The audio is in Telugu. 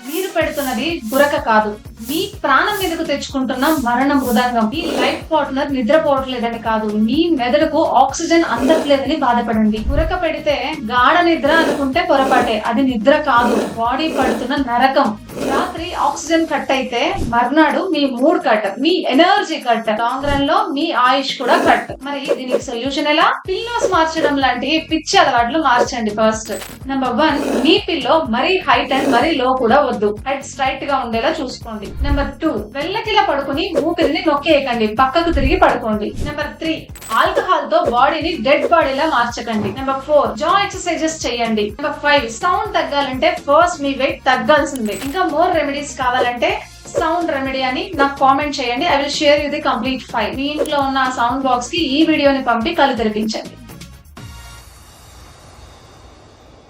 మీరు పెడుతున్నది గురక కాదు, మీ ప్రాణం మీదకు తెచ్చుకుంటున్న మరణ మృదంగం. మీ లైఫ్ పార్ట్నర్ నిద్రపోవట్లేదని కాదు, మీ మెదడుకు ఆక్సిజన్ అందట్లేదని బాధపడండి. గురక పెడితే గాఢ నిద్ర అనుకుంటే పొరపాటే, అది నిద్ర కాదు, బాడీ పడుతున్న నరకం. రాత్రి ఆక్సిజన్ కట్ అయితే మర్నాడు మీ మూడ్ కట్, మీ ఎనర్జీ కట్, లాంగ్ రన్ లో మీ ఆయుష్ కూడా కట్. మరి దీనికి సొల్యూషన్ ఎలా? పిల్లోస్ మార్చడం లాంటి పిచ్చి అలవాట్లు మార్చండి. ఫస్ట్ నెంబర్ 1, మీ పిల్లో మరీ హైట్ అండ్ మరీ లో కూడా వద్దు, హెడ్ స్ట్రైట్ గా ఉండేలా చూసుకోండి. నెంబర్ 2, వెల్లకిలా పడుకుని ఊపిరిని నొక్కేయకండి, పక్కకు తిరిగి పడుకోండి. నెంబర్ 3, ఆల్కహాల్ తో బాడీని డెడ్ బాడీలా మార్చకండి. నెంబర్ 4, జా ఎక్సర్సైజెస్ చేయండి. నెంబర్ 5, సౌండ్ తగ్గాలంటే ఫస్ట్ మీ వెయిట్ తగ్గాల్సిందే. ఇంకా మోర్ రెమెడీస్ కావాలంటే సౌండ్ రెమెడీ అని నాకు కామెంట్ చేయండి. I will share you the complete file. మీ ఇంట్లో ఉన్న సౌండ్ బాక్స్ కి ఈ వీడియోని పంపి కళ్ళు తెరిపించండి.